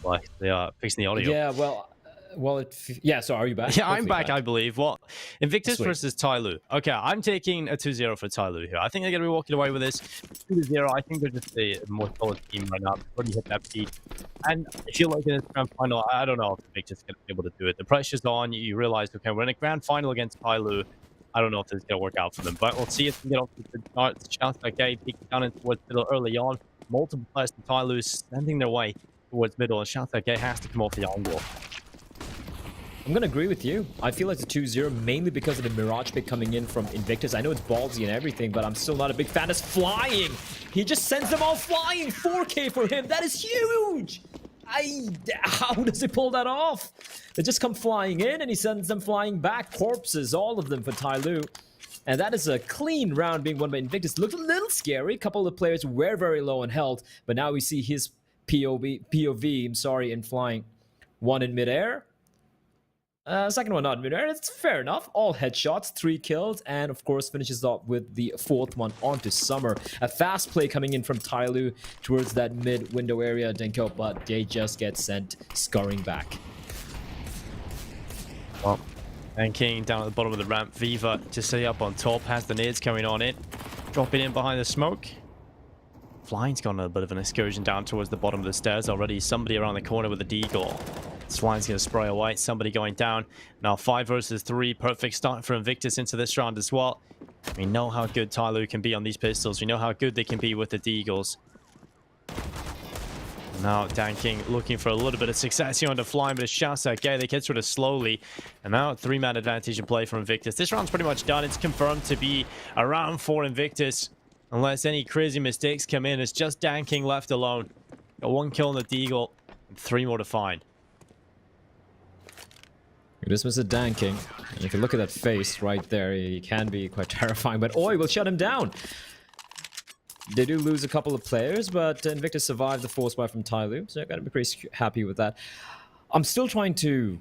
like they are fixing the audio. Yeah, yeah, so are you back? Yeah, I'm Hopefully back, I believe. Well, Invictus Sweet. versus TYLOO. Okay, I'm taking a 2-0 for TYLOO here. I think they're going to be walking away with this 2-0. I think they're just a more solid team right now. They've already hit that peak. And I feel like in this grand final, I don't know if Invictus is going to be able to do it. The pressure's on. You realize, okay, we're in a grand final against TYLOO. I don't know if this is going to work out for them. But we'll see if we get off to a good start. Shouts like Gay peeking down in towards middle early on. Multiple players from TYLOO sending their way towards middle. And Shouts like Gay has to come off the angle. I'm going to agree with you. I feel like it's a 2-0 mainly because of the Mirage pick coming in from Invictus. I know it's ballsy and everything, but I'm still not a big fan. It's flying. He just sends them all flying. 4K for him. That is huge. How does he pull that off? They just come flying in and he sends them flying back. Corpses, all of them for TYLOO. And that is a clean round being won by Invictus. Looked a little scary. A couple of players were very low on health, but now we see his POV, in flying. One in midair. Second one not midair. It's fair enough. All headshots, 3 kills, and of course finishes off with the 4th one onto Summer. A fast play coming in from TYLOO towards that mid window area, Denko, but they just get sent scurrying back. Well, and King down at the bottom of the ramp. Viva just setting up on top, has the nades coming on it, dropping in behind the smoke. Flying's gone a bit of an excursion down towards the bottom of the stairs already. Somebody around the corner with a deagle. Flying's going to spray away. Somebody going down. Now 5 versus 3. Perfect start for Invictus into this round as well. We know how good TYLOO can be on these pistols. We know how good they can be with the deagles. Now Dan King looking for a little bit of success here on the flying, but it shouts out Gay. They get sort of slowly. And now 3-man advantage in play for Invictus. This round's pretty much done. It's confirmed to be a round for Invictus. Unless any crazy mistakes come in. It's just Dan King left alone. Got 1 kill on the deagle and 3 more to find. This was a Dan King. And if you look at that face right there, he can be quite terrifying, but Oi will shut him down. They do lose a couple of players, but Invictus survived the force buy from TYLOO, so I gotta be pretty happy with that. I'm still trying to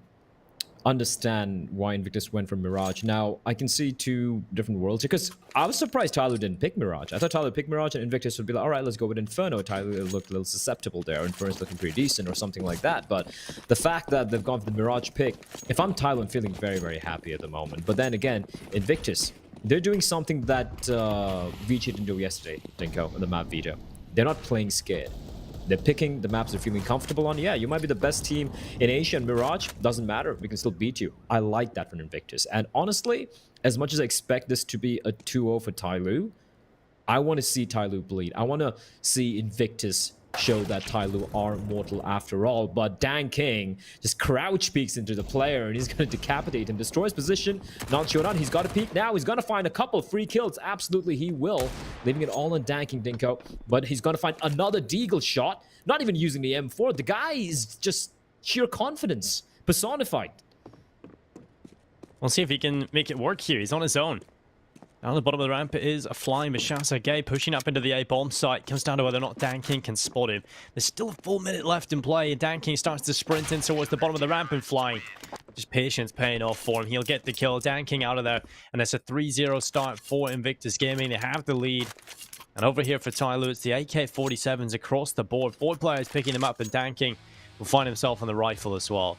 understand why Invictus went for Mirage. Now, I can see 2 different worlds because I was surprised TYLOO didn't pick Mirage. I thought TYLOO picked Mirage and Invictus would be like, all right, let's go with Inferno. TYLOO looked a little susceptible there. Inferno's looking pretty decent or something like that. But the fact that they've gone for the Mirage pick, if I'm TYLOO, I'm feeling very, very happy at the moment. But then again, Invictus, they're doing something that VG didn't do yesterday, Dinko, on the map veto. They're not playing scared. They're picking the maps they're feeling comfortable on. Yeah, you might be the best team in Asia and Mirage. Doesn't matter. We can still beat you. I like that from Invictus. And honestly, as much as I expect this to be a 2-0 for TYLOO, I want to see TYLOO bleed. I want to see Invictus show that TYLOO are mortal after all. But Dan King just crouch peeks into the player and he's going to decapitate him. Destroys position. Not sure on. He's got to peek now. He's going to find a couple free kills. Absolutely, he will. Leaving it all on Dan King, Dinko. But he's going to find another deagle shot. Not even using the M4. The guy is just sheer confidence personified. We'll see if he can make it work here. He's on his own. Down the bottom of the ramp is a flying Mashasa Gay pushing up into the A bomb site. Comes down to whether or not Dan King can spot him. There's still a full minute left in play. Dan King starts to sprint in towards the bottom of the ramp and flying. Just patience paying off for him. He'll get the kill. Dan King out of there. And it's a 3-0 start for Invictus Gaming. They have the lead. And over here for TYLOO, it's the AK-47s across the board. 4 players picking them up, and Dan King will find himself on the rifle as well.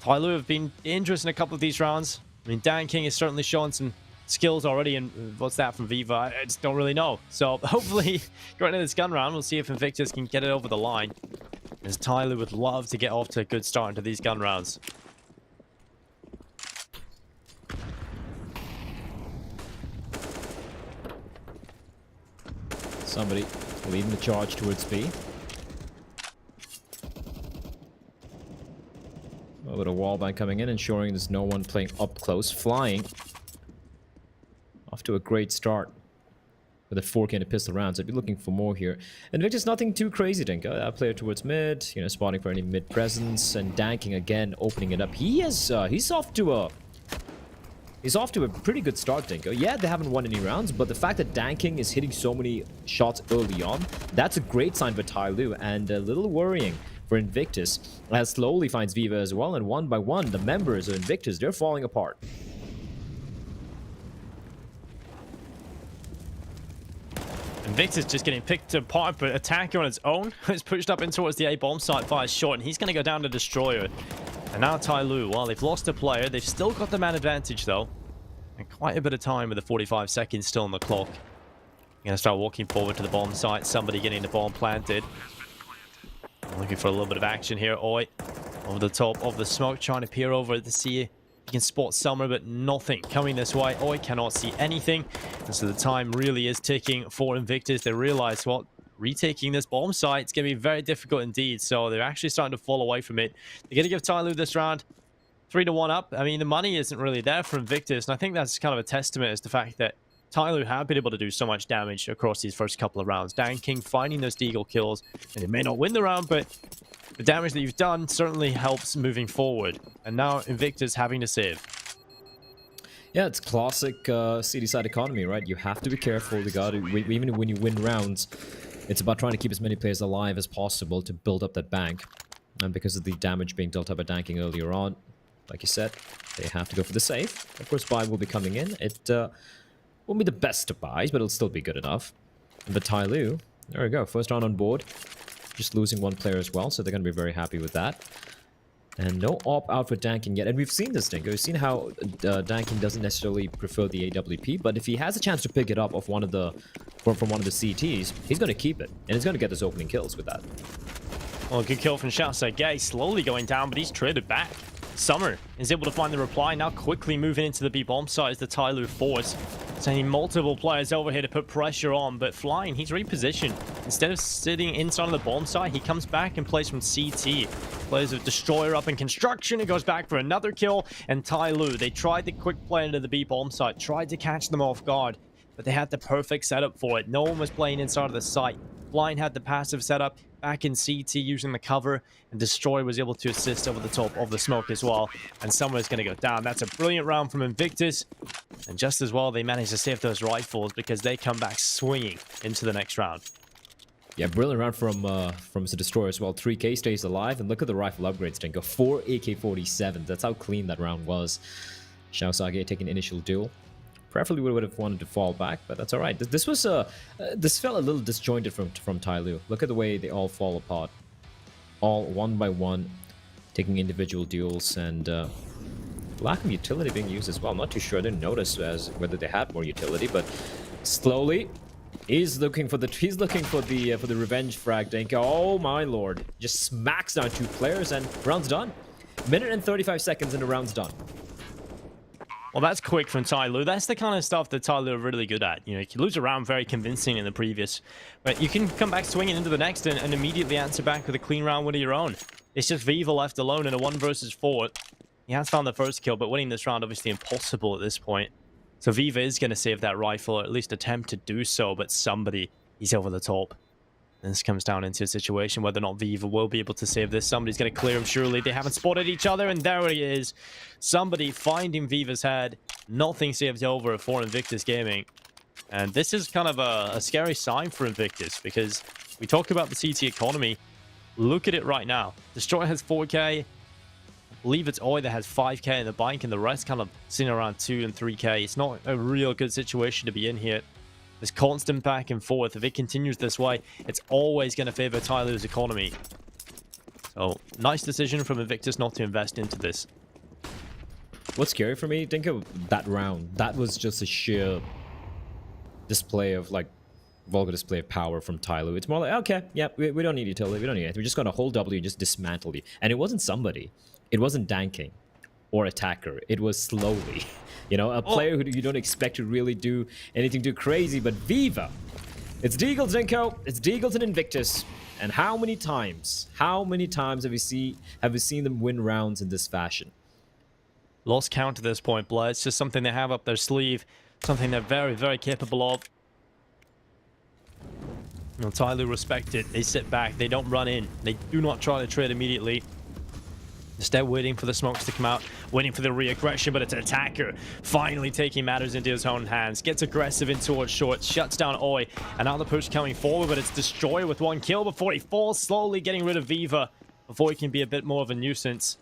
TYLOO have been dangerous in a couple of these rounds. I mean, Dan King has certainly shown some skills already, and what's that from Viva? I just don't really know. So hopefully, going into this gun round, we'll see if Invictus can get it over the line. As TYLOO would love to get off to a good start into these gun rounds. Somebody leading the charge towards B. A little wallbang coming in, ensuring there's no one playing up close. Flying. Off to a great start with a 4K and a pistol rounds. I'd be looking for more here. Invictus, nothing too crazy, Dinko. That player towards mid, spotting for any mid presence, and Dan King again opening it up. He's off to a pretty good start, Dinko. Yeah, they haven't won any rounds, but the fact that Dan King is hitting so many shots early on, that's a great sign for TYLOO, and a little worrying for Invictus, as slowly finds Viva as well, and one by one, the members of Invictus, they're falling apart. Invictus just getting picked apart, but Attacker on its own is pushed up in towards the A bomb site, fires short, and he's going to go down to Destroyer. And now TYLOO, while they've lost a player, they've still got the man advantage though. And quite a bit of time with the 45 seconds still on the clock. Going to start walking forward to the bomb site, somebody getting the bomb planted. Looking for a little bit of action here. Oi, over the top of the smoke, trying to peer over to see if he can spot Summer, but nothing coming this way. Oi cannot see anything. And so the time really is ticking for Invictus. They realize, well, retaking this bomb site is going to be very difficult indeed. So they're actually starting to fall away from it. They're going to give TYLOO this round 3-1 up. I mean, the money isn't really there for Invictus. And I think that's kind of a testament as the fact that TYLOO have been able to do so much damage across these first couple of rounds. Danking, finding those deagle kills, and it may not win the round, but the damage that you've done certainly helps moving forward. And now Invictus having to save. Yeah, it's classic city side economy, right? You have to be careful. You got to, even when you win rounds, it's about trying to keep as many players alive as possible to build up that bank. And because of the damage being dealt up by Danking earlier on, like you said, they have to go for the save. Of course, buy will be coming in. It won't be the best of buys, but it'll still be good enough. But TYLOO, there we go, first round on board. Just losing one player as well, so they're going to be very happy with that. And no op out for Danking yet. And we've seen this, Dinko. We've seen how Danking doesn't necessarily prefer the AWP, but if he has a chance to pick it up off one of the from one of the CTs, he's going to keep it, and he's going to get those opening kills with that. Well, good kill from Shoutside Gay, slowly going down, but he's traded back. Summer is able to find the reply, now quickly moving into the B bomb site as the TYLOO force. Sending multiple players over here to put pressure on, but Flying, he's repositioned. Instead of sitting inside of the bomb site, he comes back and plays from CT. Plays a Destroyer up in construction, it goes back for another kill, and TYLOO, they tried the quick play into the B bomb site, tried to catch them off guard, but they had the perfect setup for it. No one was playing inside of the site. Flying had the passive setup, back in CT using the cover, and Destroy was able to assist over the top of the smoke as well. And Summer's going to go down. That's a brilliant round from Invictus. And just as well, they managed to save those rifles because they come back swinging into the next round. Yeah, brilliant round from the Destroyer as well. 3K stays alive, and look at the rifle upgrades, Dinko. 4 AK-47. That's how clean that round was. Shaosage taking initial duel. Preferably we would have wanted to fall back, but that's all right. This felt a little disjointed from TYLOO. Look at the way they all fall apart, all one by one, taking individual duels, and lack of utility being used as well. I'm not too sure. I didn't notice as whether they had more utility, but slowly he's looking for the revenge frag. Dinko. Oh my lord! Just smacks down 2 players and round's done. Minute and 35 seconds and the round's done. Well, that's quick from TYLOO. That's the kind of stuff that TYLOO are really good at. You know, you can lose a round very convincing in the previous, but you can come back swinging into the next and immediately answer back with a clean round one of your own. It's just Viva left alone in a 1 versus 4. He has found the first kill, but winning this round obviously impossible at this point. So Viva is going to save that rifle, or at least attempt to do so, but somebody, he's over the top. And this comes down into a situation whether or not Viva will be able to save this. Somebody's going to clear him, surely. They haven't spotted each other, and there he is. Somebody finding Viva's head. Nothing saved over for Invictus Gaming. And this is kind of a scary sign for Invictus, because we talk about the CT economy. Look at it right now. Destroyer has 4K. I believe it's Oi that has 5K in the bank, and the rest kind of sitting around 2 and 3K. It's not a real good situation to be in here. This constant back and forth, if it continues this way, it's always going to favor TYLOO's economy. So, nice decision from Invictus not to invest into this. What's scary for me, Dinko, that round, that was just a sheer display of, like, vulgar display of power from TYLOO. It's more like, okay, yeah, we don't need utility, we don't need it. We're just going to hold W and just dismantle you. And it wasn't somebody. It wasn't Danking or Attacker. It was slowly. You know, a player who you don't expect to really do anything too crazy, but Viva. It's Deagles, Dinko. It's Deagles and Invictus. And how many times have we seen them win rounds in this fashion? Lost count to this point, Blood. It's just something they have up their sleeve. Something they're very, very capable of. You know, TYLOO respect it. They sit back. They don't run in. They do not try to trade immediately. Instead, waiting for the smokes to come out, waiting for the re-aggression, but it's an Attacker finally taking matters into his own hands. Gets aggressive in towards short, shuts down Oi, and now the push coming forward, but it's Destroyer with 1 kill before he falls, slowly getting rid of Viva before he can be a bit more of a nuisance.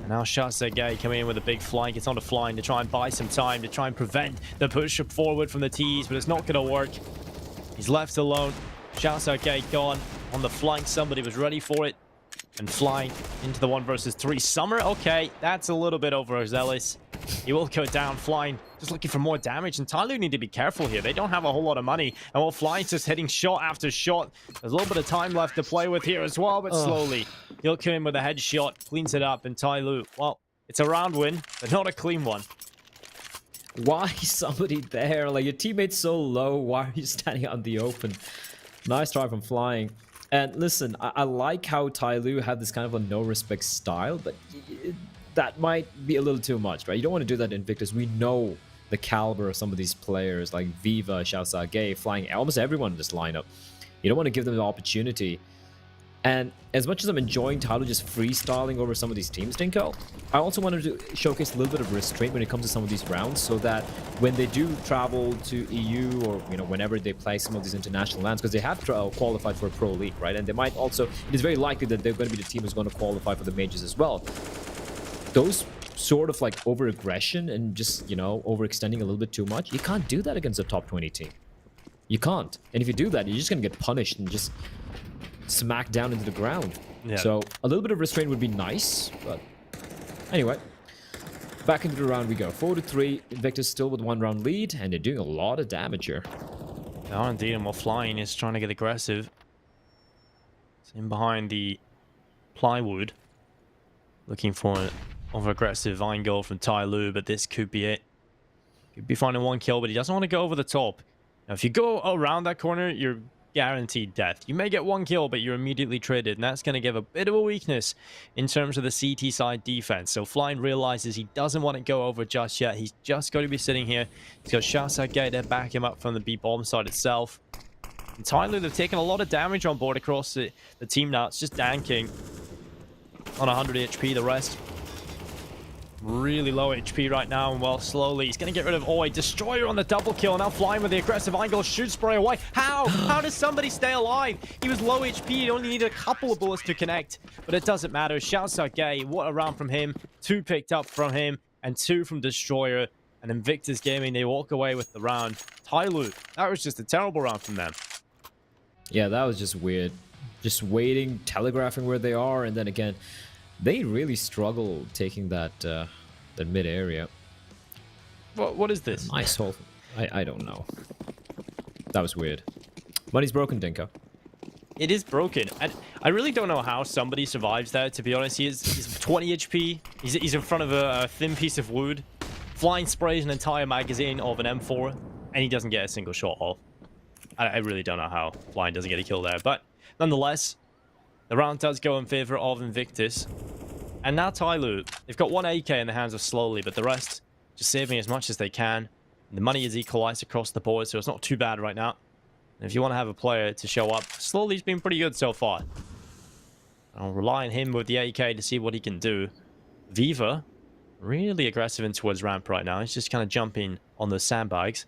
And now Shoutsage coming in with a big flank. It's on a Flying to try and buy some time, to try and prevent the push forward from the T's, but it's not going to work. He's left alone. Shouts out gate gone. On the flank, somebody was ready for it. And flying into the 1 versus 3. Summer, okay, that's a little bit overzealous. He will go down, flying, just looking for more damage. And TYLOO need to be careful here. They don't have a whole lot of money. And while flying's just hitting shot after shot, there's a little bit of time left to play with here as well, but slowly. He'll come in with a headshot, cleans it up, and TYLOO, well, it's a round win, but not a clean one. Why is somebody there? Like, your teammate's so low. Why are you standing out in the open? Nice try from flying. And listen, I like how TYLOO had this kind of a no-respect style, but that might be a little too much, right? You don't want to do that in Invictus. We know the caliber of some of these players, like Viva, Xiao Gay, flying almost everyone in this lineup. You don't want to give them the opportunity. And as much as I'm enjoying TYLOO just freestyling over some of these teams, Dinko, I also wanted to showcase a little bit of restraint when it comes to some of these rounds, so that when they do travel to EU or, you know, whenever they play some of these international lands, because they have qualified for a pro league, right? And they might also, it is very likely that they're going to be the team who's going to qualify for the majors as well. Those sort of like over-aggression and just, you know, overextending a little bit too much, you can't do that against a top 20 team. You can't. And if you do that, you're just going to get punished and just smack down into the ground. Yeah. So a little bit of restraint would be nice, but anyway, back into the round we go. 4-3. Invictus still with 1 round lead, and they're doing a lot of damage here. Oh, indeed, and while flying is trying to get aggressive. It's in behind the plywood, looking for an over-aggressive vine goal from TYLOO, but this could be it. Could be finding 1 kill, but he doesn't want to go over the top. Now, if you go around that corner, you're guaranteed death. You may get 1 kill, but you're immediately traded, and that's going to give a bit of a weakness in terms of the CT side defense. So Flying realizes he doesn't want to go over just yet. He's just going to be sitting here. He's got shots out gate to back him up from the B bomb side itself. And TYLOO, they've taken a lot of damage on board across the team now. It's just danking on 100 HP. The rest really low HP right now, and well, slowly he's going to get rid of Oi. Destroyer on the double kill, now Flying with the aggressive angle, shoot spray away. How does somebody stay alive? He was low HP, he only needed a couple of bullets to connect, but it doesn't matter. Shouts out gay, what a round from him. 2 picked up from him and 2 from Destroyer, and Invictus Gaming, they walk away with the round. TYLOO, that was just a terrible round from them. Yeah, that was just weird. Just waiting, telegraphing where they are, and then again, they really struggle taking that mid area. What is this? Nice hole. I don't know. That was weird. Money's broken, Dinko. It is broken, and I really don't know how somebody survives that, to be honest. He's 20 HP. He's in front of a thin piece of wood. Flying sprays an entire magazine of an M4, and he doesn't get a single shot off. I really don't know how Flying doesn't get a kill there, but nonetheless, the round does go in favor of Invictus. And now TYLOO, they've got 1 AK in the hands of Slowly, but the rest just saving as much as they can. And the money is equalized across the board, so it's not too bad right now. And if you want to have a player to show up, Slowly's been pretty good so far. I'll rely on him with the AK to see what he can do. Viva, really aggressive in towards ramp right now. He's just kind of jumping on the sandbags.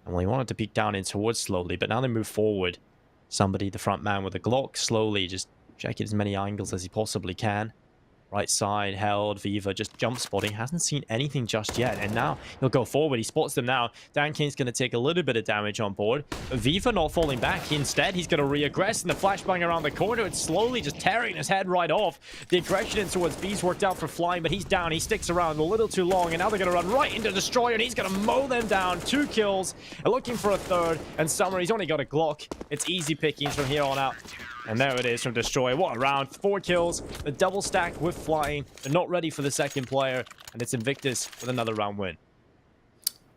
And well, he wanted to peek down in towards Slowly, but now they move forward. Somebody, the front man with a Glock, slowly just checking as many angles as he possibly can. Right side held. Viva just jump spotting. Hasn't seen anything just yet. And now he'll go forward. He spots them now. Dan King's going to take a little bit of damage on board. But Viva not falling back. Instead, he's going to re-aggress. And the flashbang around the corner. It's slowly just tearing his head right off. The aggression in towards B's worked out for Flying, but he's down. He sticks around a little too long. And now they're going to run right into Destroyer. And he's going to mow them down. 2 kills. And looking for a 3rd. And Summer, he's only got a Glock. It's easy pickings from here on out. And there it is from Destroyer. What a round. 4 kills. The double stack with Flying. They're not ready for the 2nd player. And it's Invictus with another round win.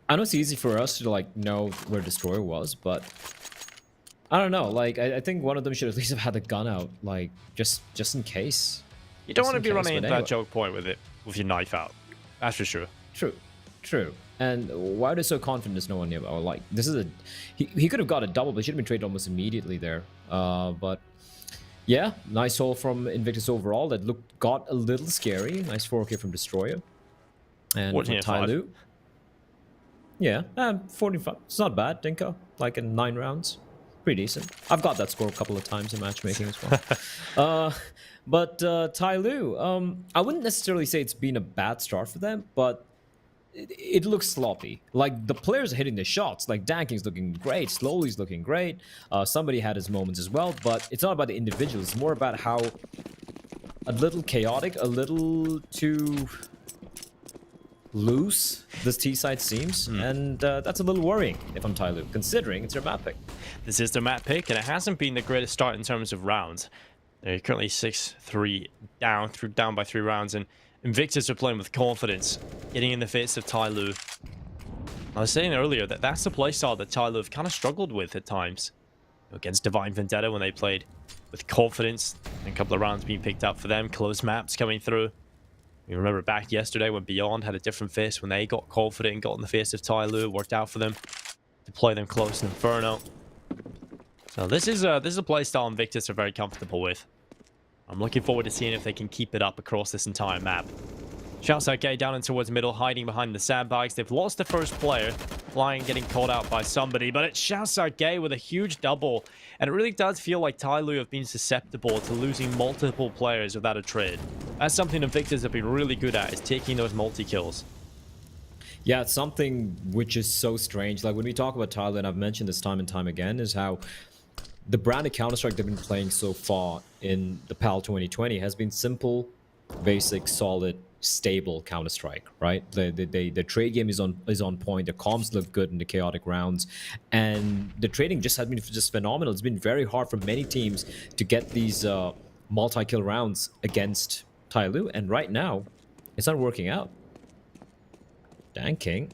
I know it's easy for us to, like, know where Destroyer was, but I don't know. Like, I think one of them should at least have had the gun out. Like, just in case. You don't want to be running into that choke point with it, with your knife out. That's for sure. True. And why are they so confident there's no one nearby? Like, this is a... He could have got a double, but he should have been traded almost immediately there. But... yeah, nice hole from Invictus overall. That got a little scary. Nice 4K from Destroyer. And from TYLOO. Yeah, 45. It's not bad, Dinko. Like in 9 rounds. Pretty decent. I've got that score a couple of times in matchmaking as well. But TYLOO, I wouldn't necessarily say it's been a bad start for them, but it looks sloppy. Like, the players are hitting the shots. Like, Danking's looking great, Slowly's looking great. Somebody had his moments as well, but it's not about the individuals. It's more about how a little chaotic, a little too loose this T side seems, and that's a little worrying if I'm TYLOO, considering it's their map pick. This is their map pick, and it hasn't been the greatest start in terms of rounds. They're currently 6-3 down by 3 rounds, and Invictus are playing with confidence, getting in the face of TYLOO. I was saying earlier that that's the playstyle that TYLOO have kind of struggled with at times. Against Divine Vendetta when they played with confidence, and a couple of rounds being picked up for them, close maps coming through. You remember back yesterday when Beyond had a different face when they got confident and got in the face of TYLOO. It worked out for them to play them close in Inferno. So this is a playstyle Invictus are very comfortable with. I'm looking forward to seeing if they can keep it up across this entire map. Shouts out Gay down and towards middle, hiding behind the sandbags. They've lost the first player, flying, getting caught out by somebody, but it's Shouts out Gay with a huge double. And it really does feel like TYLOO have been susceptible to losing multiple players without a trade. That's something Invictus have been really good at, is taking those multi-kills. Yeah, it's something which is so strange. Like, when we talk about TYLOO, and I've mentioned this time and time again, is how the brand of Counter-Strike they've been playing so far in the PAL 2020 has been simple, basic, solid, stable Counter-Strike, right? The trade game is on point. The comms look good in the chaotic rounds, and the trading just has been just phenomenal. It's been very hard for many teams to get these multi-kill rounds against TYLOO, and right now, it's not working out. Danking.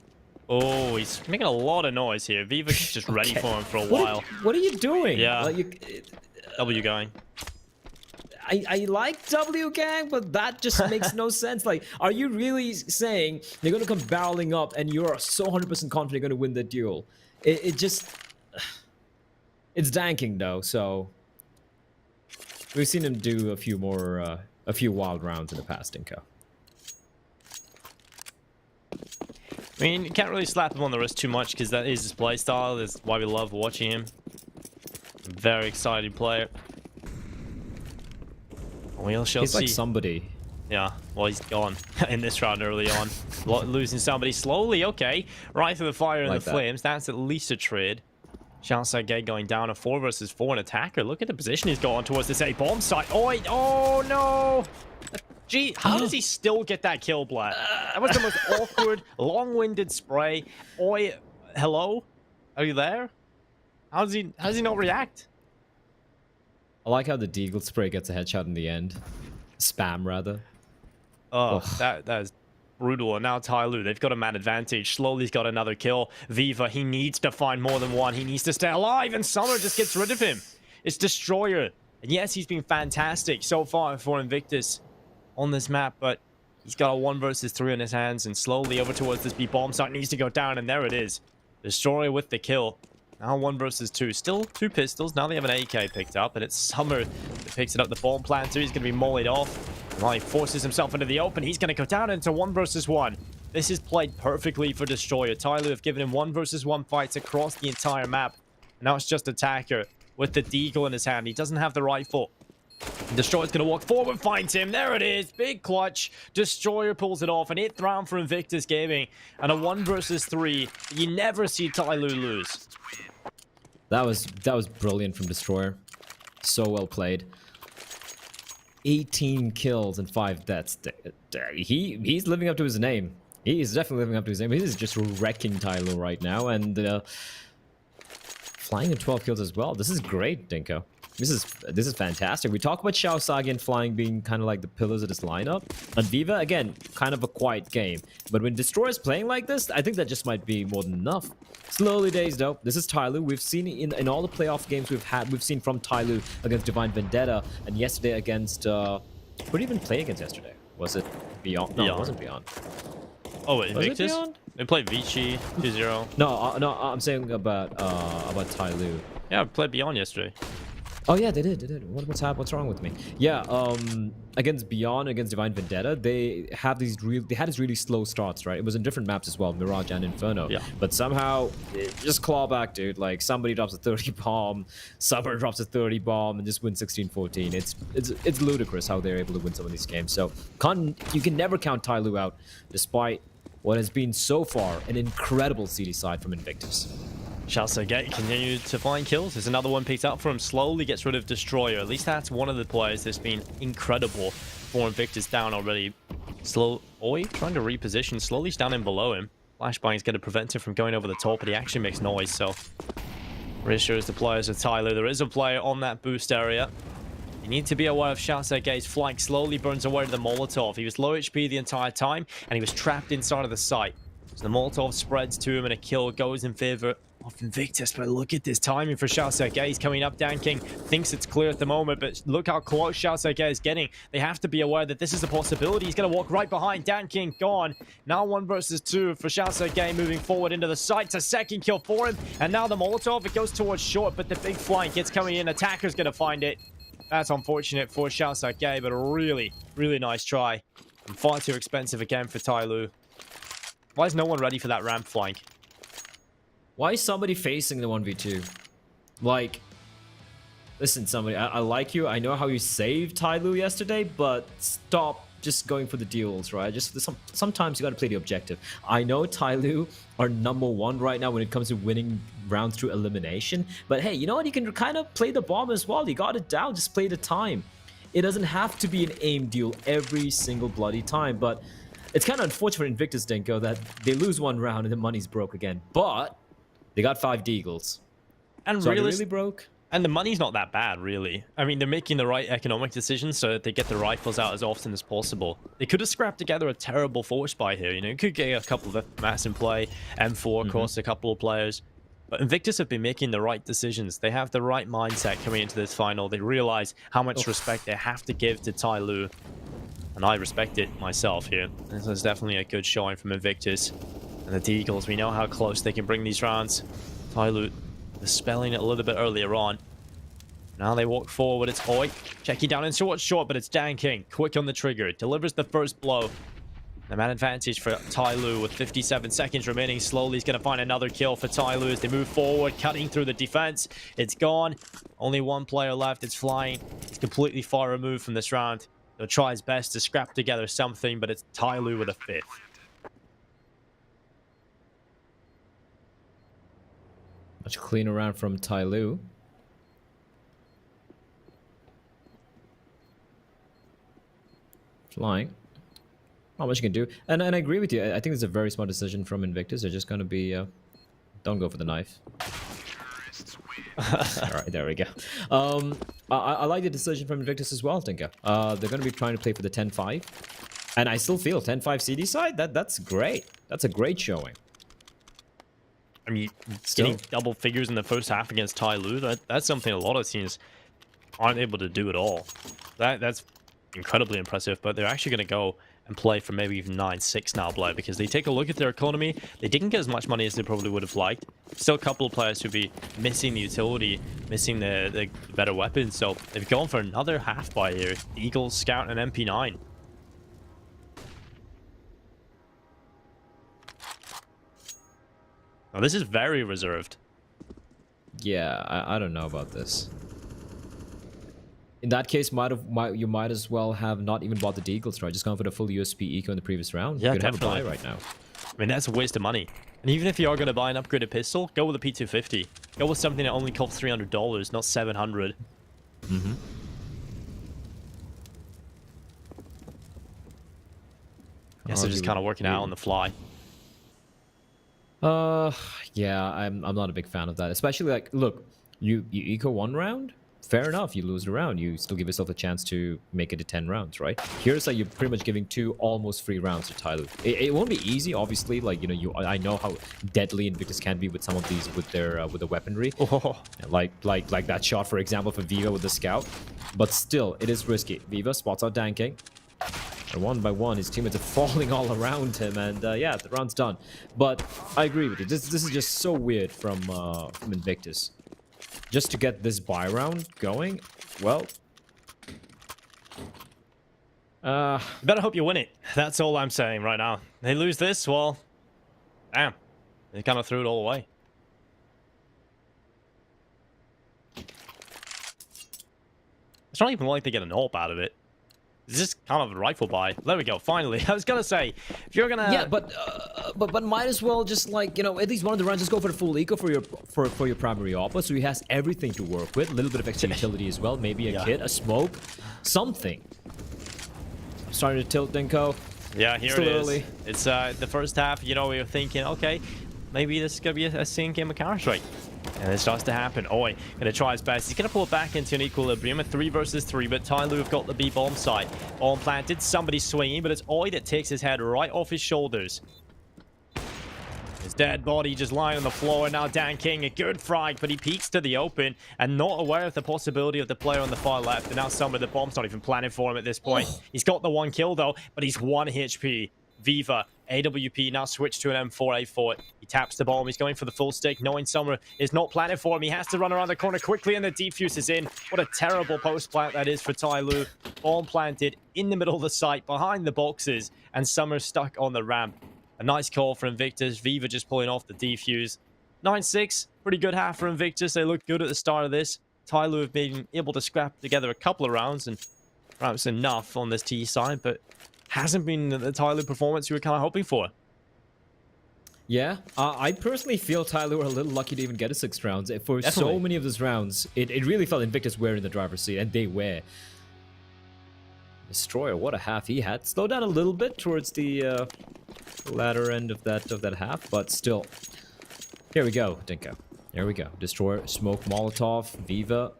Oh, he's making a lot of noise here. Viva's just ready for him for a while. What are you doing? Yeah. Like, W going. I like W gang, but that just makes no sense. Like, are you really saying they're going to come barreling up and you're so 100% confident you're going to win the duel? It just... It's Danking, though, so... We've seen him do a few wild rounds in the past, Dinko. I mean, you can't really slap him on the wrist too much because that is his playstyle. That's why we love watching him. Very exciting player. We shall He's see. like somebody. Yeah, well, he's gone in this round early on. Losing somebody slowly, okay. Right through the fire and Like the that. flames. That's at least a trade. Shouts out Gay going down a 4 versus 4 an attacker. Look at the position he's going towards this A bomb site. Oh no! Gee, how does he still get that kill, Blatt? That was the most awkward, long-winded spray. Oi, hello? Are you there? How does he not react? I like how the Deagle spray gets a headshot in the end. Spam, rather. Oh, that is brutal. And now TYLOO, they've got a man advantage. Slowly's got another kill. Viva, he needs to find more than one. He needs to stay alive, and Summer just gets rid of him. It's Destroyer. And yes, he's been fantastic so far for Invictus on this map, but he's got a 1 versus 3 in his hands, and slowly over towards this B bomb site needs to go down, and there it is. Destroyer with the kill. Now 1 versus 2. Still 2 pistols. Now they have an AK picked up, and it's Summer that picks it up. The bomb planter. He's going to be mollied off. While he forces himself into the open, he's going to go down into 1 versus 1. This is played perfectly for Destroyer. TYLOO have given him 1 versus 1 fights across the entire map. Now it's just Attacker with the Deagle in his hand. He doesn't have the rifle. Destroyer's going to walk forward, finds him. There it is. Big clutch. Destroyer pulls it off. An 8th round for Invictus Gaming. And a 1 versus 3. You never see TYLOO lose. That was brilliant from Destroyer. So well played. 18 kills and 5 deaths. He's living up to his name. He's definitely living up to his name. He's just wrecking TYLOO right now, and flying in 12 kills as well. This is great, Dinko. This is fantastic. We talk about Xiao Sagi and flying being kind of like the pillars of this lineup. And Viva, again, kind of a quiet game. But when Destroyer's playing like this, I think that just might be more than enough. Slowly days, though. This is TYLOO. We've seen in all the playoff games we've seen from TYLOO against Divine Vendetta, and yesterday against who did he even play against yesterday? Was it Beyond? No, it wasn't Beyond. Oh, wait, Was it Invictus? Beyond? They played Vici 2-0. No, I'm saying about TYLOO. Yeah, we played Beyond yesterday. Oh yeah, they did. What's wrong with me? Yeah, against Beyond, against Divine Vendetta, they had these really slow starts, right? It was in different maps as well, Mirage and Inferno. Yeah. But somehow, just claw back, dude. Like, somebody drops a 30 bomb, Summer drops a 30 bomb, and just win 16-14. It's ludicrous how they're able to win some of these games. So you can never count TYLOO out, despite what has been so far an incredible CD side from Invictus. Chelsea Gate continued to find kills. There's another one picked up for him. Slowly gets rid of Destroyer. At least that's one of the players that's been incredible for Invictus down already. Oi trying to reposition. Slowly standing below him. Flashbang is going to prevent him from going over the top, but he actually makes noise, so reassures the players of TYLOO. There is a player on that boost area. You need to be aware of Chelsea Gate's flank. Slowly burns away to the Molotov. He was low HP the entire time, and he was trapped inside of the site. So the Molotov spreads to him, and a kill goes in favor of Invictus. But look at this timing for Chelsea Gate. He's coming up. Dan King thinks it's clear at the moment, but look how close Chelsea Gate is getting. They have to be aware that this is a possibility. He's going to walk right behind. Dan King gone. Now 1 versus 2 for Chelsea Gate moving forward into the site. It's a second kill for him. And now the Molotov, it goes towards short, but the big flank gets coming in. Attacker's going to find it. That's unfortunate for Chelsea Gate, but a really, really nice try. And far too expensive again for TYLOO. Why is no one ready for that ramp flank? Why is somebody facing the 1v2? Like, listen, somebody, I like you. I know how you saved TYLOO yesterday, but stop just going for the deals, right? Just sometimes you got to play the objective. I know TYLOO are #1 right now when it comes to winning rounds through elimination, but hey, you know what? You can kind of play the bomb as well. You got it down. Just play the time. It doesn't have to be an aim deal every single bloody time, but it's kind of unfortunate for Invictus, Dinko, that they lose 1 round and the money's broke again. But they got 5 deagles. And so really broke. And the money's not that bad, really. I mean, they're making the right economic decisions so that they get the rifles out as often as possible. They could have scrapped together a terrible force buy here, you know. You could get a couple of mass in play, M4 across a couple of players. But Invictus have been making the right decisions. They have the right mindset coming into this final. They realize how much respect they have to give to TYLOO. And I respect it myself here. This is definitely a good showing from Invictus. And the Deagles, we know how close they can bring these rounds. TYLOO dispelling it a little bit earlier on. Now they walk forward. It's Oi checking down into what's short, but it's Dan King. Quick on the trigger. Delivers the first blow. The man advantage for TYLOO with 57 seconds remaining. Slowly he's going to find another kill for TYLOO as they move forward, cutting through the defense. It's gone. Only 1 player left. It's flying. He's completely far removed from this round. He'll try his best to scrap together something, but it's TYLOO with a 5th. Much cleaner round from TYLOO. Flying. Not much you can do. And I agree with you. I think it's a very smart decision from Invictus. They're just going to be... don't go for the knife. Alright, there we go. I like the decision from Invictus as well, Tinka. They're going to be trying to play for the 10-5. And I still feel 10-5 CD side, that's great. That's a great showing. I mean, getting double figures in the first half against TYLOO, that's something a lot of teams aren't able to do at all. That's incredibly impressive, but they're actually going to go and play for maybe even 9-6 now, Blair, because they take a look at their economy. They didn't get as much money as they probably would have liked. Still a couple of players who'd be missing the utility, missing the better weapons, so they've gone for another half buy here. Eagles, Scout, and MP9. Now, this is very reserved. Yeah, I don't know about this. In that case, you might as well have not even bought the Deagles, right? Just gone for the full USP eco in the previous round. Yeah, you could definitely. have a buy right now. I mean, that's a waste of money. And even if you are going to buy an upgraded pistol, go with a P250. Go with something that only costs $300, not $700. Mm-hmm. Yes, they're just kind of working out on the fly. Yeah, I'm not a big fan of that. Especially like, look, you eco 1 round, fair enough. You lose the round, you still give yourself a chance to make it to 10 rounds, right? Here's like you're pretty much giving 2 almost free rounds to TYLOO. It won't be easy, obviously. Like, you know, I know how deadly Invictus can be with some of these with the weaponry. Oh. Like that shot, for example, for Viva with the scout. But still, it is risky. Viva spots out Dan King. And 1 by 1, his teammates are falling all around him, and yeah, the round's done. But I agree with you. This is just so weird from Invictus. Just to get this buy round going, well, better hope you win it. That's all I'm saying right now. They lose this, well, damn, they kind of threw it all away. It's not even like they get an AWP out of it. Is this kind of a rifle buy? There we go, finally. I was gonna say, if you're gonna... Yeah, but might as well just, like, you know, at least one of the rounds, just go for the full eco for your primary oppo, so he has everything to work with. A little bit of extra utility as well. Maybe a kit, a smoke, something. I'm starting to tilt, Dinko. Yeah, here Still it is. Early. It's the first half, you know, we were thinking, okay, maybe this is gonna be a sync game of Counter-Strike. And it starts to happen. Oi, gonna try his best. He's gonna pull it back into an equilibrium, a 3 versus 3, but TYLOO have got the B bomb site. Bomb planted, somebody swinging, but it's Oi that takes his head right off his shoulders. His dead body just lying on the floor. Now Dan King, a good frag, but he peeks to the open and not aware of the possibility of the player on the far left. And now Summer, the bomb's not even planning for him at this point. He's got the 1 kill though, but he's 1 HP. Viva, AWP now switched to an M4A4. He taps the bomb. He's going for the full stick, knowing Summer is not planning for him. He has to run around the corner quickly, and the defuse is in. What a terrible post plant that is for TYLOO. Bomb planted in the middle of the site, behind the boxes, and Summer stuck on the ramp. A nice call for Invictus. Viva just pulling off the defuse. 9-6, pretty good half for Invictus. They looked good at the start of this. TYLOO have been able to scrap together a couple of rounds, and perhaps enough on this T side, but hasn't been the TYLOO performance you were kind of hoping for. Yeah, I personally feel TYLOO are a little lucky to even get a 6 rounds. For Definitely. so many of those rounds, it really felt Invictus were in the driver's seat, and they were. Destroyer, what a half he had. Slowed down a little bit towards the latter end of that half, but still. Here we go, Dinko. Here we go. Destroyer, smoke, Molotov, Viva,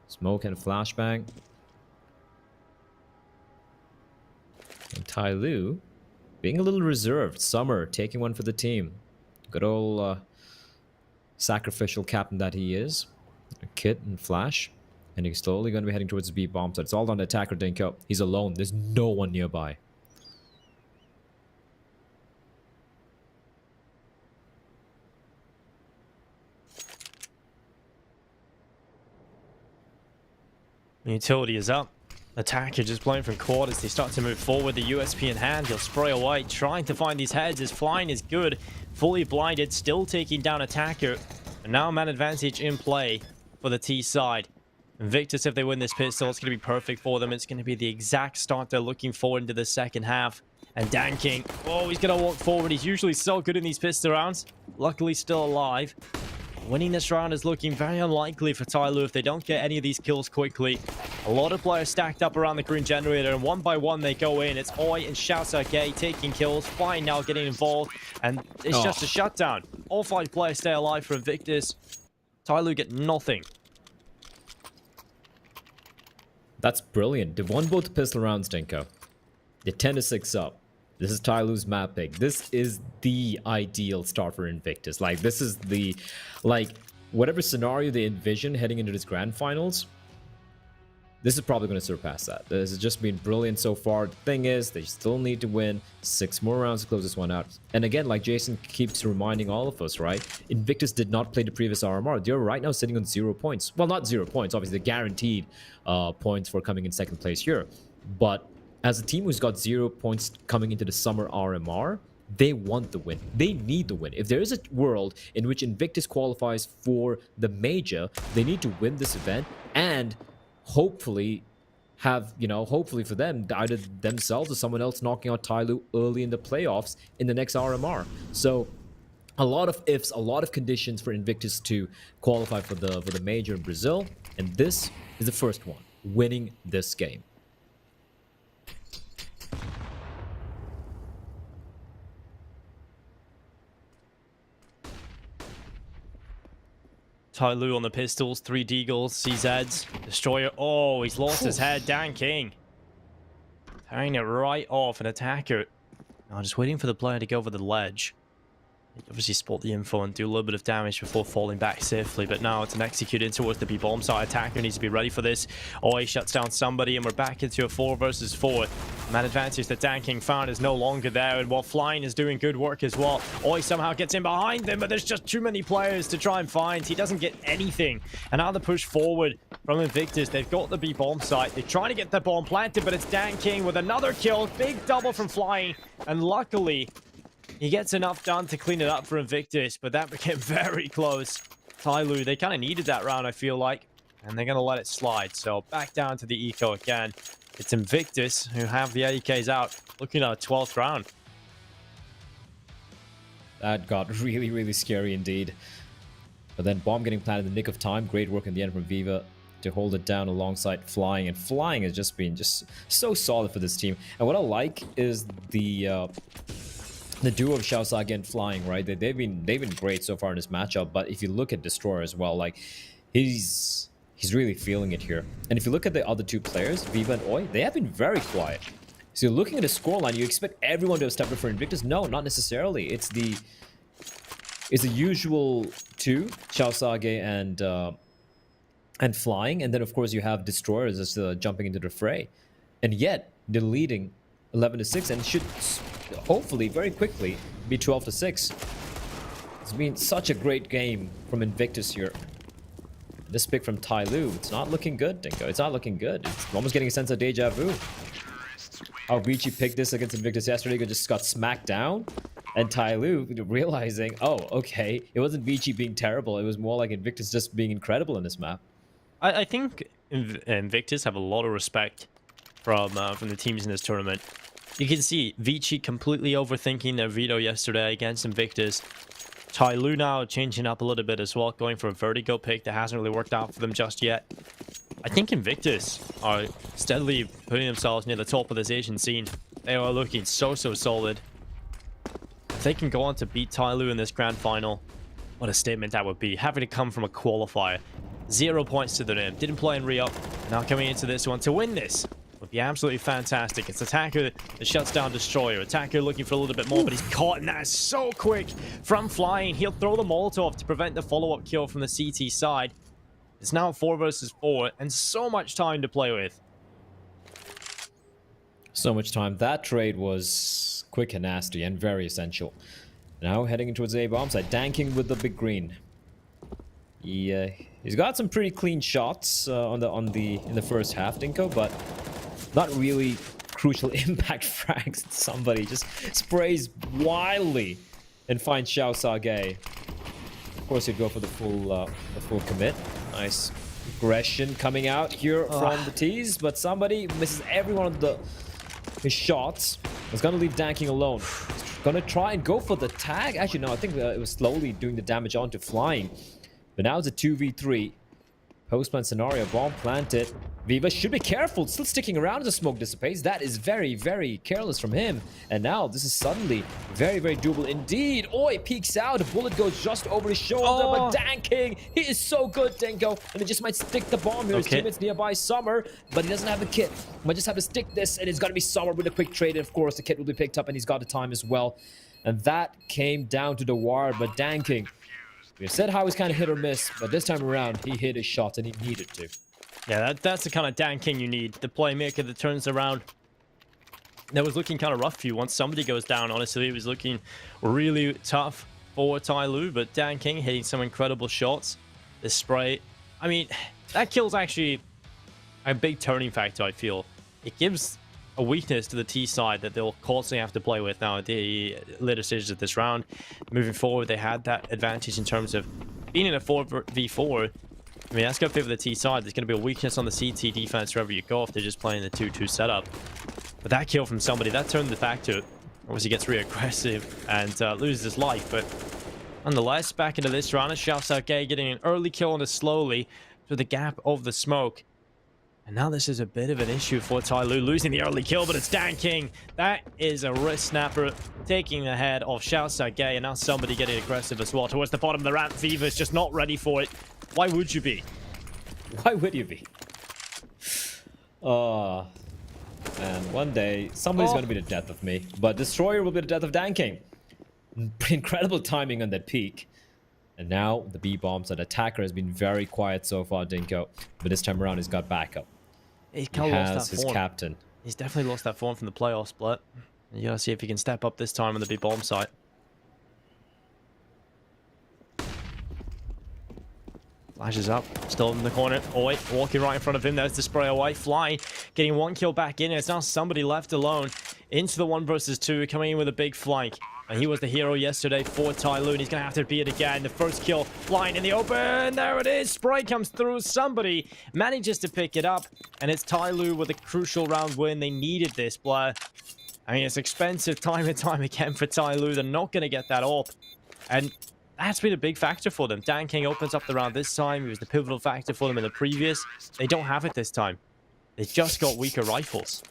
smoke and flashbang. And TYLOO being a little reserved. Summer taking one for the team. Good old sacrificial captain that he is. A kit and flash. And he's slowly going to be heading towards the B bomb. So it's all on the attacker, Dinko. He's alone. There's no one nearby. The utility is up. Attacker just playing from quad as they start to move forward. The USP in hand, he'll spray away, trying to find these heads. His flying is good, fully blinded, still taking down Attacker. And now man advantage in play for the T side. Invictus, if they win this pistol, it's going to be perfect for them. It's going to be the exact start they're looking for into the second half. And Dan King, oh, he's going to walk forward. He's usually so good in these pistol rounds. Luckily still alive. Winning this round is looking very unlikely for TYLOO if they don't get any of these kills quickly. A lot of players stacked up around the green generator, and one by one they go in. It's Oi and Shouser Gay taking kills. Fine now getting involved, and it's just a shutdown. All 5 players stay alive for Invictus. TYLOO get nothing. That's brilliant. They've won both pistol rounds, Dinko. They're 10-6 up. This is TYLOO's map pick. This is the ideal start for Invictus. Like, this is the, like, whatever scenario they envision heading into this grand finals, this is probably going to surpass that. This has just been brilliant so far. The thing is, they still need to win 6 more rounds to close this one out. And again, like Jason keeps reminding all of us, right? Invictus did not play the previous RMR. They're right now sitting on 0 points. Well, not 0 points. Obviously, they're guaranteed points for coming in second place here. But as a team who's got 0 points coming into the summer RMR, they want the win. They need the win. If there is a world in which Invictus qualifies for the major, they need to win this event and hopefully have, you know, hopefully for them, either themselves or someone else knocking out TYLOO early in the playoffs in the next RMR. So a lot of ifs, a lot of conditions for Invictus to qualify for the major in Brazil, and this is the first one, winning this game. TYLOO on the pistols, 3 Deagles, CZs, Destroyer. Oh, he's lost his head. Dan King tearing it right off an Attacker. Now just waiting for the player to go over the ledge. Obviously spot the info and do a little bit of damage before falling back safely, but now it's an execute in towards the B-bomb side. Attacker needs to be ready for this. Oh, he shuts down somebody, and we're back into a 4 versus 4. Man advantage that Dan King found is no longer there, and while Flying is doing good work as well. Oi somehow gets in behind them, but there's just too many players to try and find. He doesn't get anything. And now the push forward from Invictus. They've got the B-bomb site. They're trying to get the bomb planted, but it's Dan King with another kill. Big double from Flying, and luckily he gets enough done to clean it up for Invictus, but that became very close. TYLOO, they kind of needed that round, I feel like, and they're going to let it slide. So back down to the eco again. It's Invictus who have the AKs out, looking at a 12th round. That got really, really scary indeed. But then bomb getting planted in the nick of time. Great work in the end from Viva to hold it down alongside Flying. And Flying has just been so solid for this team. And what I like is the duo of Xiaosage and Flying, right? They've been great so far in this matchup. But if you look at Destroyer as well, like he's really feeling it here. And if you look at the other two players, Viva and Oi, they have been very quiet. So you're looking at the scoreline, you expect everyone to have stepped up for Invictus. No, not necessarily. It's the usual two, Xiaosage and Flying, and then of course you have Destroyers just jumping into the fray. And yet they're leading 11-6 and should hopefully very quickly be 12-6. It's been such a great game from Invictus here. This pick from TYLOO, it's not looking good, Dinko. It's not looking good. It's almost getting a sense of deja vu. How Vici picked this against Invictus yesterday, just got smacked down. And TYLOO realizing, oh, okay, it wasn't Vici being terrible. It was more like Invictus just being incredible in this map. I think Invictus have a lot of respect from the teams in this tournament. You can see Vici completely overthinking their veto yesterday against Invictus. TYLOO now changing up a little bit as well, going for a Vertigo pick that hasn't really worked out for them just yet. I think Invictus are steadily putting themselves near the top of this Asian scene. They are looking so solid. If they can go on to beat TYLOO in this grand final, what a statement that would be. Having to come from a qualifier. 0 points to the name. Didn't play in re-up. Now coming into this one to win this would be absolutely fantastic. It's Attacker that shuts down Destroyer. Attacker looking for a little bit more, but he's caught, and that is so quick from Flying. He'll throw the Molotov to prevent the follow-up kill from the CT side. It's now 4 versus 4, and so much time to play with. So much time. That trade was quick and nasty and very essential. Now heading towards A bomb side, danking with the big green. He's got some pretty clean shots in the first half, Dinko, but not really crucial impact frags. Somebody just sprays wildly and finds Xiaosage. Of course, he'd go for the full commit. Nice aggression coming out here from the tees, but somebody misses every one of his shots. He's gonna leave Danking alone. He's gonna try and go for the tag. Actually, no, I think it was slowly doing the damage onto Flying. But now it's a 2v3. Post-plant scenario, bomb planted. Viva should be careful, still sticking around as the smoke dissipates. That is very, very careless from him. And now this is suddenly very, very doable indeed. Oi peeks out, a bullet goes just over his shoulder, but Danking, he is so good, Denko. And he just might stick the bomb here. His teammates nearby, Summer, but he doesn't have the kit. Might just have to stick this, and it's gonna be Summer with a quick trade. And of course, the kit will be picked up, and he's got the time as well. And that came down to the wire, but Danking, we said how he's kind of hit or miss, but this time around, he hit his shot and he needed to. Yeah, that's the kind of Danking you need. The playmaker that turns around. That was looking kind of rough for you. Once somebody goes down, honestly, it was looking really tough for TYLOO, but Danking hitting some incredible shots. The spray. I mean, that kill's actually a big turning factor, I feel. It gives a weakness to the T side that they'll constantly have to play with now at the later stages of this round. Moving forward, they had that advantage in terms of being in a 4v4. I mean, that's going to favor the T side. There's going to be a weakness on the CT defense wherever you go if they're just playing the 2-2 setup. But that kill from somebody, that turned the factor. Obviously gets really aggressive and loses his life. But nonetheless, back into this round, Xiaosage getting an early kill on the slowly through the gap of the smoke. And now this is a bit of an issue for TYLOO, losing the early kill, but it's Danking. That is a wrist snapper taking the head of Xiaosage, and now somebody getting aggressive as well towards the bottom of the ramp. Viva is just not ready for it. Why would you be? Why would you be? And one day, somebody's going to be the death of me, but Destroyer will be the death of Danking. Incredible timing on that peak. And now the B bombs. That Attacker has been very quiet so far, Dinko, but this time around he's got backup. He has his captain. He's definitely lost that form from the playoff split. You gotta see if he can step up this time on the big bomb site. Flashes up, still in the corner. Oh wait, walking right in front of him. There's the spray away. Flying, getting one kill back in. It's now somebody left alone into the 1 versus 2, coming in with a big flank. And he was the hero yesterday for TYLOO, and he's going to have to be it again. The first kill, flying in the open. There it is. Spray comes through. Somebody manages to pick it up, and it's TYLOO with a crucial round win. They needed this, Blair. I mean, it's expensive time and time again for TYLOO. They're not going to get that up. And that's been a big factor for them. Dan King opens up the round this time. He was the pivotal factor for them in the previous. They don't have it this time. They just got weaker rifles.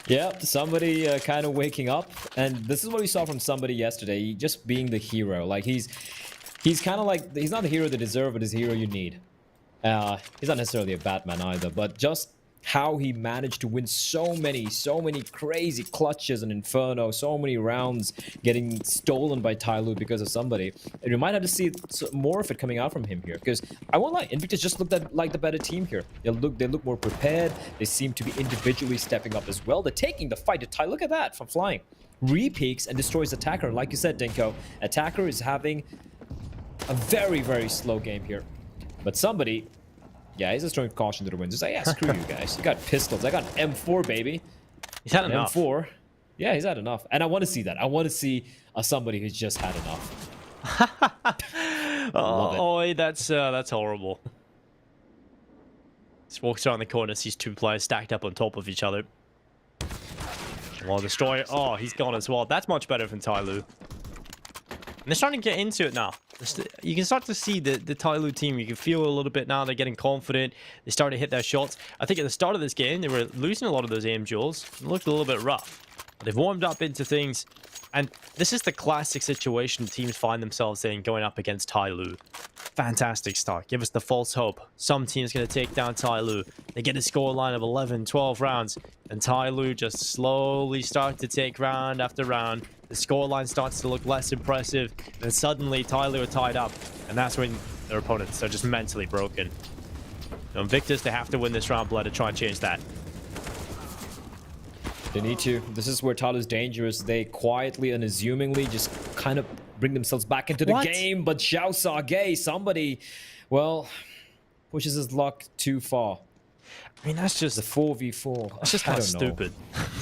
Yeah, somebody kind of waking up, and this is what we saw from somebody yesterday, just being the hero. Like he's kind of like, he's not the hero they deserve, but he's the hero you need. He's not necessarily a Batman either, but just how he managed to win so many crazy clutches and Inferno, so many rounds getting stolen by TYLOO because of somebody. And we might have to see more of it coming out from him here, because I won't lie, Invictus just looked like the better team here. They look more prepared. They seem to be individually stepping up as well. They're taking the fight to TYLOO. Look at that, from flying. Repeaks and destroys Attacker. Like you said, Dinko, Attacker is having a very slow game here. But somebody... yeah, he's just throwing caution to the wind. Just like, yeah, screw you guys. You got pistols. I got an M4, baby. He's had enough. M4. Yeah, he's had enough. And I want to see that. I want to see somebody who's just had enough. Oh, that's horrible. Just walks around the corner, sees 2 players stacked up on top of each other. Well, Destroyer. Oh, he's gone as well. That's much better than TYLOO. And they're starting to get into it now. You can start to see the TYLOO team. You can feel a little bit now. They're getting confident. They start to hit their shots. I think at the start of this game, they were losing a lot of those aim duels. It looked a little bit rough. But they've warmed up into things. And this is the classic situation teams find themselves in going up against TYLOO. Fantastic start. Give us the false hope. Some team's going to take down TYLOO. They get a scoreline of 11, 12 rounds. And TYLOO just slowly start to take round after round. The scoreline starts to look less impressive. Then suddenly TYLOO are tied up. And that's when their opponents are just mentally broken. Now, Invictus, they have to win this round, Blood, to try and change that. They need to. This is where TYLOO's dangerous. They quietly and assumingly just kind of bring themselves back into the game. But Xiao Sage, somebody, well, pushes his luck too far. I mean, that's just the 4v4. That's just kind of stupid.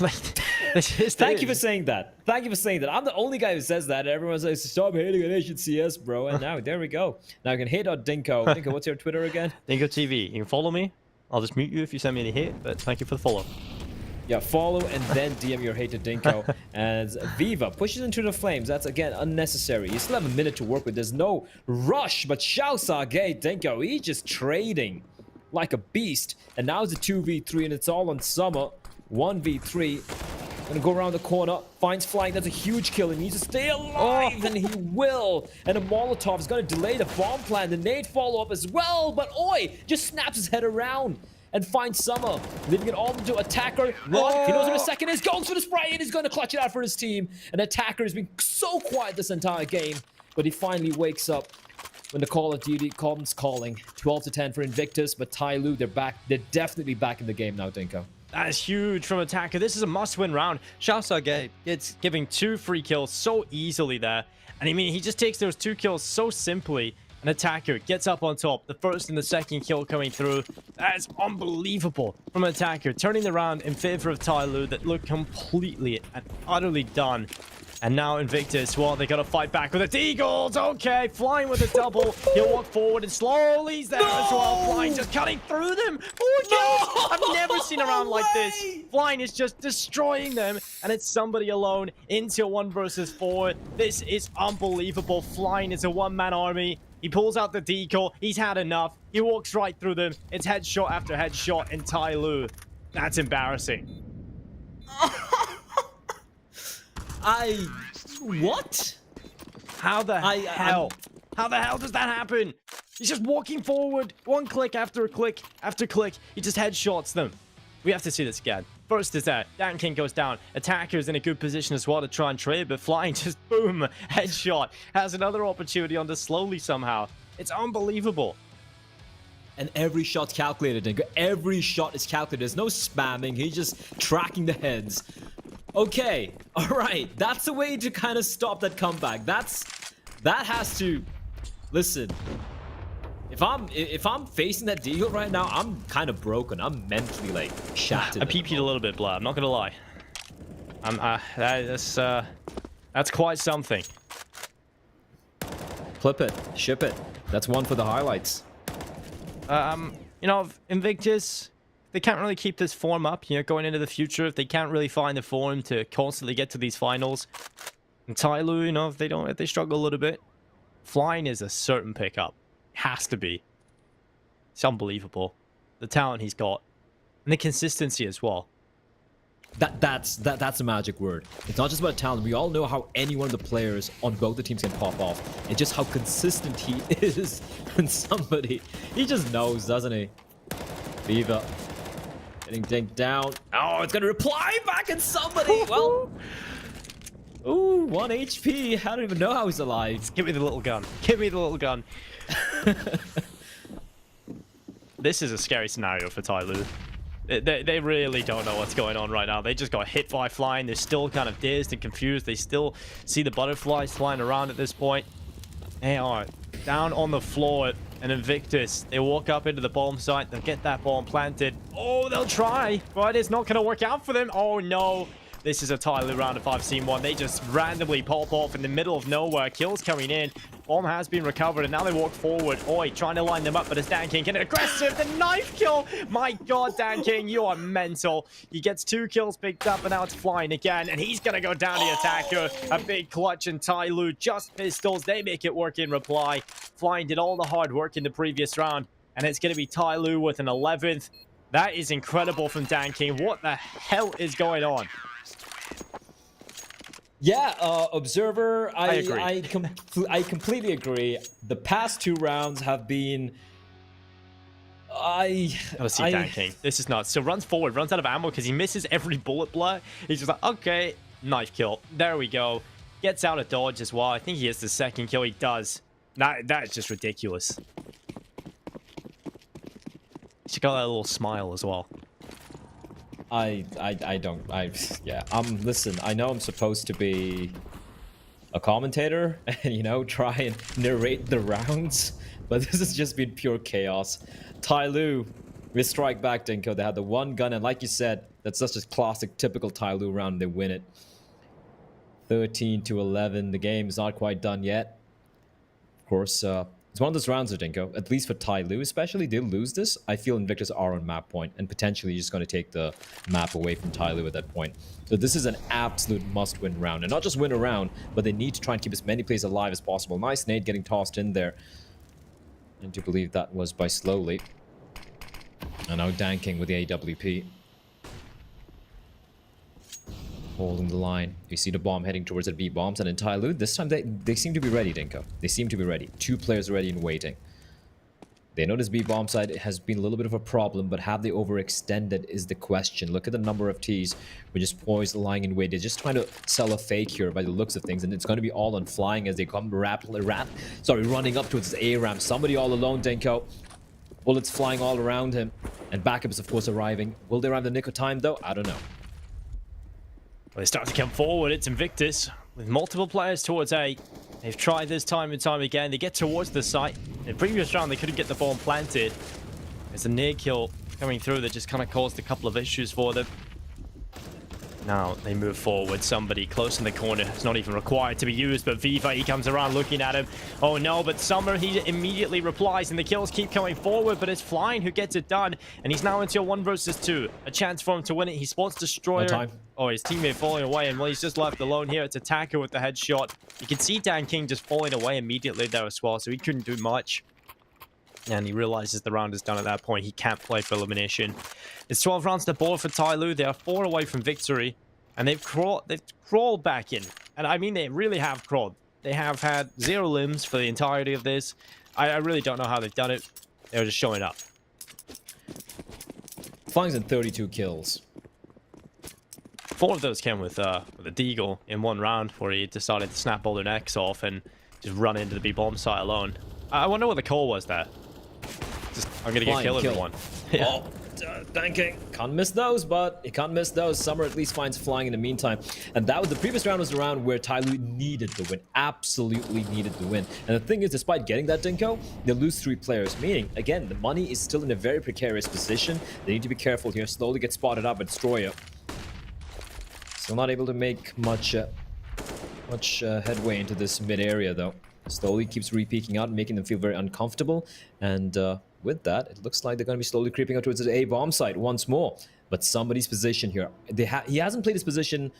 Like, thank you for saying that. Thank you for saying that. I'm the only guy who says that. Everyone says, stop hating on Asian CS, bro. And now, there we go. Now you can hate on Dinko. Dinko, what's your Twitter again? Dinko TV. You can follow me. I'll just mute you if you send me any hate, but thank you for the follow. Yeah, follow and then DM your hate to Dinko. As Viva pushes into the flames. That's, again, unnecessary. You still have a minute to work with. There's no rush, but Xiao Sage, Dinko, he's just trading like a beast. And now it's a 2v3, and it's all on Summer. 1v3. Gonna go around the corner. Finds flying. That's a huge kill. He needs to stay alive, and he will. And a Molotov is gonna delay the bomb plan. The nade follow up as well. But Oi just snaps his head around and finds Summer, leaving it all to Attacker. What? He knows what a second is. Goes for the spray, and he's gonna clutch it out for his team. And Attacker has been so quiet this entire game, but he finally wakes up when the Call of Duty comes calling. 12-10 for Invictus, but TYLOO, they're back. They're definitely back in the game now, Dinko. That is huge from Attacker. This is a must-win round. Xiao Sage, it's giving 2 free kills so easily there. And I mean, he just takes those 2 kills so simply. An Attacker gets up on top. The first and the second kill coming through. That is unbelievable from Attacker. Turning the round in favor of TYLOO that looked completely and utterly done. And now Invictus, well, they got to fight back with the Deagles. Okay, flying with a double. He'll walk forward and slowly he's there as well. Flying just cutting through them. 4 kills. I've never seen a round like this. Flying is just destroying them. And it's somebody alone into 1 versus 4. This is unbelievable. Flying is a one-man army. He pulls out the deagle. He's had enough. He walks right through them. It's headshot after headshot in TYLOO. That's embarrassing. What? How the hell? How the hell does that happen? He's just walking forward. 1 click after click after click. He just headshots them. We have to see this again. First is that Dan King goes down. Attacker's in a good position as well to try and trade, but Flying just boom, headshot. Has another opportunity on this slowly somehow. It's unbelievable. And every shot's calculated, Dinko. Every shot is calculated. There's no spamming. He's just tracking the heads. Okay, all right. That's the way to kind of stop that comeback. That has to... Listen, if I'm facing that deal right now, I'm kind of broken. I'm mentally, like, shattered. I peeped a little bit, Blah. I'm not gonna lie. That's quite something. Clip it, ship it. That's one for the highlights. You know, Invictus, they can't really keep this form up, you know, going into the future. If they can't really find the form to constantly get to these finals. And TYLOO, you know, if they struggle a little bit, flying is a certain pickup. Has to be. It's unbelievable. The talent he's got. And the consistency as well. That's a magic word. It's not just about talent. We all know how any one of the players on both the teams can pop off. It's just how consistent he is. And somebody, he just knows, doesn't he? Viva getting dinked down. Oh, it's gonna reply back and somebody. Well, ooh, 1 HP. I don't even know how he's alive. Just give me the little gun. Give me the little gun. This is a scary scenario for TYLOO. They really don't know what's going on right now. They just got hit by flying. They're still kind of dazed and confused. They still see the butterflies flying around at this point. They are down on the floor. And Invictus, they walk up into the bomb site. They'll get that bomb planted. Oh, they'll try, but it's not going to work out for them. Oh, no. This is a TYLOO round if I've seen one. They just randomly pop off in the middle of nowhere. Kills coming in. Bomb has been recovered, and now they walk forward. Oi, trying to line them up, but it's Dan King getting aggressive. The knife kill. My God, Dan King, you are mental. He gets 2 kills picked up, and now it's flying again, and he's going to go down the attacker. A big clutch, and TYLOO just pistols. They make it work in reply. Flying did all the hard work in the previous round, and it's going to be TYLOO with an 11th. That is incredible from Dan King. What the hell is going on? Yeah, Observer, I agree. I completely agree. The past 2 rounds have been... Gotta see Dan King. This is nuts. So runs forward, runs out of ammo because he misses every bullet blur. He's just like, okay, knife kill. There we go. Gets out of dodge as well. I think he has the 2nd kill. He does. That is just ridiculous. He's got that little smile as well. Listen, I know I'm supposed to be a commentator and, you know, try and narrate the rounds, but this has just been pure chaos. TYLOO with strike back, Dinko. They had the 1 gun, and like you said, that's such a classic, typical TYLOO round. They win it. 13-11. The game is not quite done yet. Of course, it's one of those rounds, Dinko, at least for TYLOO especially. They'll lose this. I feel Invictus are on map point, and potentially just going to take the map away from TYLOO at that point. So this is an absolute must-win round. And not just win a round, but they need to try and keep as many players alive as possible. Nice nade getting tossed in there. And to believe that was by Slowly. And now Dan King with the AWP. Holding the line. You see the bomb heading towards the B bombs, and in TYLOO, this time they seem to be ready, Dinko. They seem to be ready. 2 players ready and waiting. They know this B bomb side has been a little bit of a problem, but have they overextended is the question. Look at the number of Ts. We're just poised, lying in wait. They're just trying to sell a fake here by the looks of things, and it's going to be all on flying as they come running up towards this A ramp. Somebody all alone, Dinko. Bullets flying all around him, and backups, of course, arriving. Will they arrive in the nick of time, though? I don't know. Well, they start to come forward. It's Invictus with multiple players towards A. They've tried this time and time again. They get towards the site. In the previous round, they couldn't get the bomb planted. There's a near kill coming through that just kind of caused a couple of issues for them. Now they move forward. Somebody close in the corner. It's not even required to be used, but Viva, he comes around looking at him. Oh no, but Summer, he immediately replies, and the kills keep coming forward, but it's Flying who gets it done, and he's now into a 1 versus 2. A chance for him to win it. He spots Destroyer. No time. Oh, his teammate falling away, and well, he's just left alone here. It's Attacker with the headshot. You can see Dan King just falling away immediately there as well, so he couldn't do much. And he realizes the round is done at that point. He can't play for elimination. It's 12 rounds to board for TYLOO. They are 4 away from victory. And they've crawled back in. And I mean, they really have crawled. They have had 0 limbs for the entirety of this. I really don't know how they've done it. They were just showing up. Flying's in 32 kills. 4 of those came with a deagle in 1 round where he decided to snap all their necks off and just run into the B-bomb site alone. I wonder what the call was there. Just, I'm going to get kill everyone. Yeah. Oh. Dan King can't miss those, but he can't miss those. Summer at least finds Flying in the meantime, and that was the previous round. Was the round where TYLOO needed the win, absolutely needed the win. And the thing is, despite getting that Dinko, they lose 3 players, meaning again the money is still in a very precarious position. They need to be careful here. Slowly get spotted up by Destroyer. Still not able to make much headway into this mid area though. Slowly keeps re-peeking out, making them feel very uncomfortable. And with that, it looks like they're going to be slowly creeping out towards the A bomb site once more. But somebody's position here. He hasn't played his position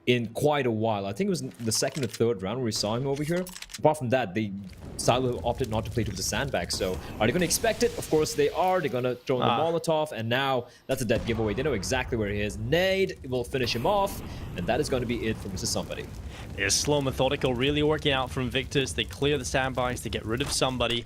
in quite a while. I think it was the second or third round where we saw him over here. Apart from that, TYLOO opted not to play towards the sandbag. So are they going to expect it? Of course they are. They're going to throw in the Molotov, and now that's a dead giveaway. They know exactly where he is. Nade will finish him off, and that is going to be it for Mr. Somebody. It's slow, methodical, really working out for Invictus. They clear the sandbags to get rid of somebody.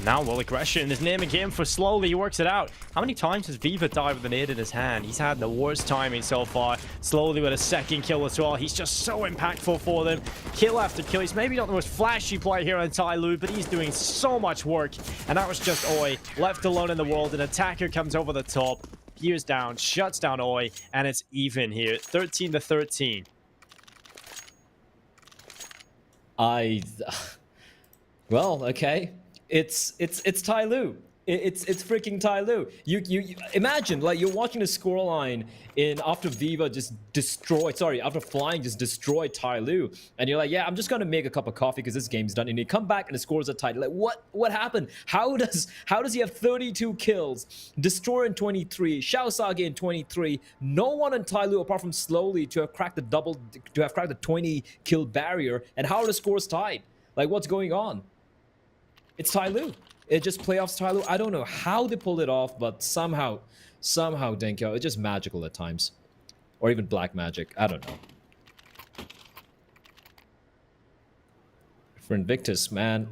Now, well, aggression is naming him for slowly. He works it out. How many times has Viva died with a nade in his hand? He's had the worst timing so far. Slowly with a second kill as well. He's just so impactful for them. Kill after kill. He's maybe not the most flashy player here on TYLOO, but he's doing so much work. And that was just Oi, left alone in the world. An attacker comes over the top, peers down, shuts down Oi, and it's even here. 13-13. Well, okay. It's TYLOO. It's freaking TYLOO. You imagine, like, you're watching the scoreline after Viva after Flying just destroyed TYLOO, and you're like, yeah, I'm just gonna make a cup of coffee because this game's done. And you come back and the scores are tied. Like, what happened? How does he have 32 kills, Destroyer in 23, Shao Sage in 23? No one in TYLOO apart from Slowly to have cracked the 20 kill barrier. And how are the scores tied? Like, what's going on? It's TYLOO. It's just playoffs TYLOO. I don't know how they pulled it off, but somehow, Denko, it's just magical at times. Or even black magic. I don't know. For Invictus, man,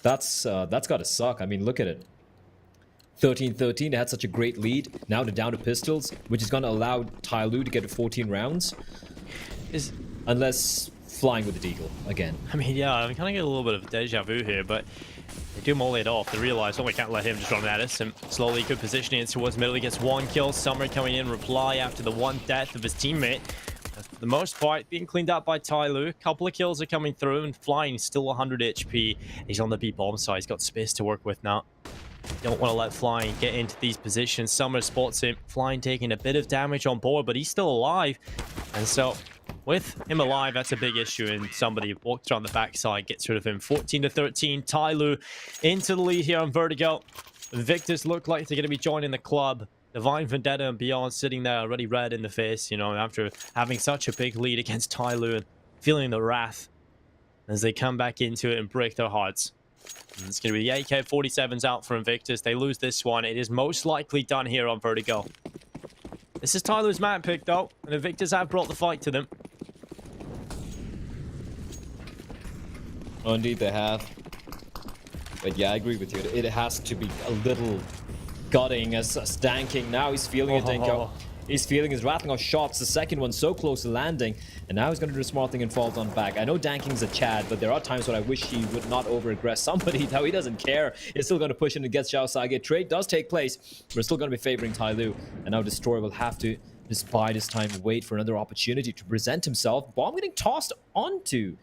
that's gotta suck. I mean, look at it. 13-13, they had such a great lead. Now they're down to pistols, which is gonna allow TYLOO to get to 14 rounds. Unless Flying with the Deagle again. I mean, yeah, we kind of get a little bit of deja vu here, but they do molly it off. They realize, oh, we can't let him just run at us. And slowly, good positioning in towards middle. He gets one kill. Summer coming in, reply after the one death of his teammate. For the most part, being cleaned up by TYLOO. A couple of kills are coming through, and Flying still 100 HP. He's on the B bomb side. He's got space to work with now. Don't want to let Flying get into these positions. Summer spots him. Flying taking a bit of damage on board, but he's still alive. And so, with him alive, that's a big issue, and somebody walks around the backside, gets rid of him. 14-13, TYLOO into the lead here on Vertigo. Invictus look like they're going to be joining the club. Divine Vendetta and beyond sitting there already red in the face, you know, after having such a big lead against TYLOO and feeling the wrath as they come back into it and break their hearts. And it's going to be the AK-47s out for Invictus. They lose this one. It is most likely done here on Vertigo. This is TYLOO's map pick, though, and Invictus have brought the fight to them. Oh, indeed they have. But yeah, I agree with you. It has to be a little gutting as Stanking. Now he's feeling it, Dinko. He's feeling his rattling off shots. The second one so close to landing. And now he's going to do the smart thing and falls on back. I know Danking's a Chad, but there are times when I wish he would not over-aggress somebody. Now he doesn't care. He's still going to push in against Shao Sage. Trade does take place. We're still going to be favoring TYLOO. And now Destroyer will have to just bide his time and wait for another opportunity to present himself. Bomb getting tossed onto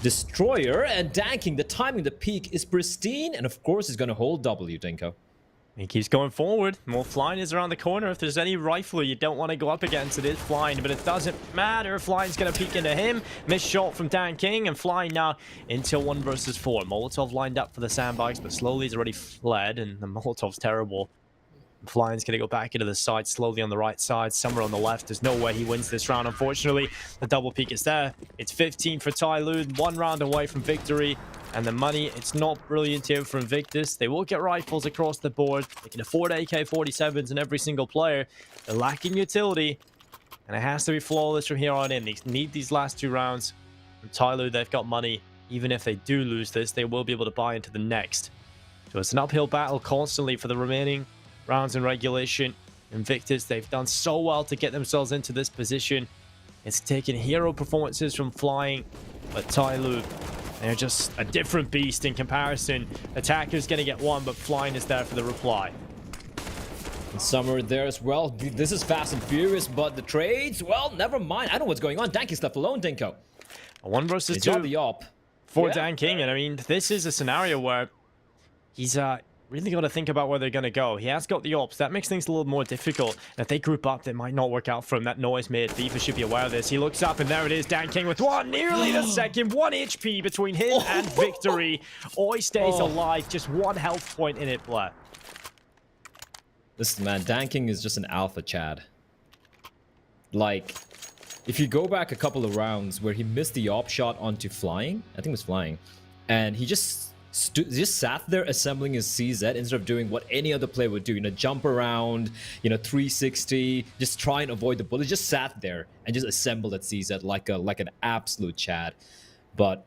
Destroyer, and Danking, the timing, the peak is pristine, and of course he's going to hold W, Dinko. He keeps going forward. More Flying is around the corner. If there's any rifler you don't want to go up against, it is Flying, but it doesn't matter. Flying's going to peek into him. Missed shot from Dan King, and Flying now into 1 versus 4. Molotov lined up for the sandbags, but slowly he's already fled, and the Molotov's terrible. Flying's going to go back into the side slowly on the right side. Somewhere on the left. There's no way he wins this round, unfortunately. The double peek is there. It's 15 for TYLOO. 1 round away from victory. And the money, it's not brilliant here for Invictus. They will get rifles across the board. They can afford AK-47s in every single player. They're lacking utility. And it has to be flawless from here on in. They need these last 2 rounds. From TYLOO, they've got money. Even if they do lose this, they will be able to buy into the next. So it's an uphill battle constantly for the remaining rounds in regulation. Invictus, they've done so well to get themselves into this position. It's taken hero performances from Flying, but TYLOO, they're just a different beast in comparison. Attacker's going to get 1, but Flying is there for the reply. And Summer there as well. This is fast and furious, but the trades, well, never mind. I know what's going on. Danking's left alone, Dinko. A 1 versus 2 on the op for Dan King, and I mean, this is a scenario where he's Really got to think about where they're going to go. He has got the ops. That makes things a little more difficult. And if they group up, that might not work out for him. That noise made. Viva should be aware of this. He looks up, and there it is. Dan King with one. Nearly the second. 1 HP between him and victory. Oi stays alive. Just 1 health point in it left. Listen, man, Dan King is just an alpha Chad. Like, if you go back a couple of rounds where he missed the op shot onto flying, I think it was flying, and he just sat there assembling his CZ instead of doing what any other player would do, you know, jump around, you know, 360, just try and avoid the bullet. Just sat there and just assembled that CZ like an absolute Chad. But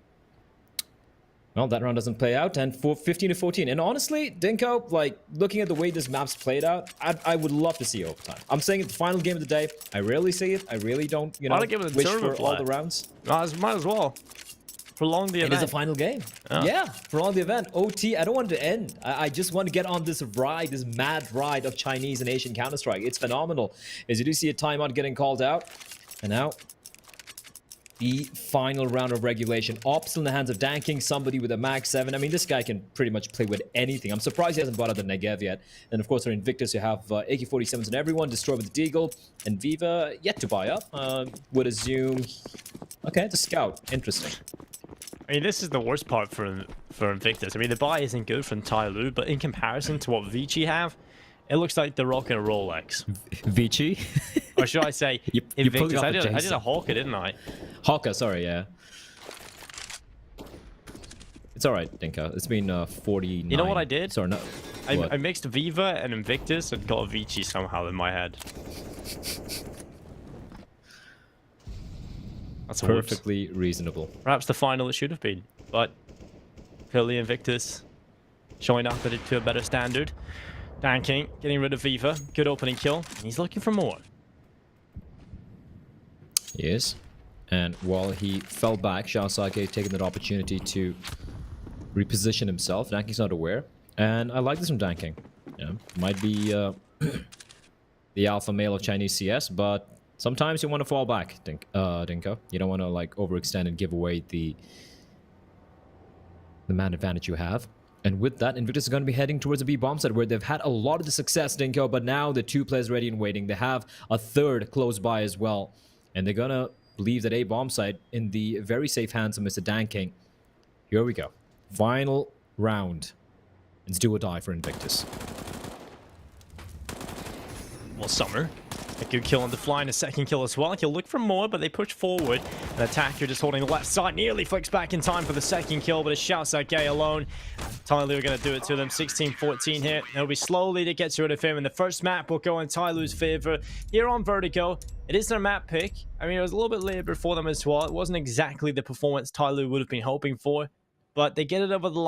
well, that round doesn't play out, and for 15-14. And honestly, Dinko, like, looking at the way this map's played out, I would love to see overtime. I'm saying it's the final game of the day. I rarely see it. I really don't, you know, wish for all the rounds. Might as well. Prolong the event. It is a final game. Yeah, prolong the event. OT, I don't want it to end. I just want to get on this ride, this mad ride of Chinese and Asian Counter-Strike. It's phenomenal. As you do see a timeout getting called out. And now, the final round of regulation. Ops in the hands of Dan King, somebody with a Mag 7. I mean, this guy can pretty much play with anything. I'm surprised he hasn't brought out the Negev yet. And of course, for Invictus, you have AK-47s and everyone. Destroy with the Deagle. And Viva, yet to buy up. Would assume... Okay, the Scout. Interesting. I mean, this is the worst part for Invictus. I mean, the buy isn't good from TYLOO, but in comparison to what Vici have, it looks like they're rocking a Rolex. Vici? Or should I say Invictus? I did a Hawker, didn't I? Hawker, sorry, yeah. It's alright, Dinka. It's been 49. You know what I did? Sorry, no. I mixed Viva and Invictus and got a Vici somehow in my head. That's perfectly reasonable. Perhaps the final it should have been, but clearly Invictus showing up to a better standard. Dan King getting rid of Viva. Good opening kill. He's looking for more. He is. And while he fell back, Xiaosake taking that opportunity to reposition himself. Dan King's not aware. And I like this from Dan King. You know, might be the alpha male of Chinese CS, but sometimes you want to fall back, Dinko. You don't want to like overextend and give away the man advantage you have. And with that, Invictus is going to be heading towards the B bomb site where they've had a lot of the success, Dinko, but now the 2 players ready and waiting. They have a third close by as well. And they're going to leave that A bomb site in the very safe hands of Mr. Dan King. Here we go. Final round. It's do or die for Invictus. Well, Summer. A good kill on the fly and a second kill as well. He'll look for more, but they push forward. An attacker just holding the left side. Nearly flicks back in time for the second kill, but it shouts out Gay alone. TYLOO are going to do it to them. 16-14 here. It'll be slowly to get rid of him. And the first map will go in TYLOO's favor. Here on Vertigo, it is their map pick. I mean, it was a little bit later for them as well. It wasn't exactly the performance TYLOO would have been hoping for, but they get it over the line.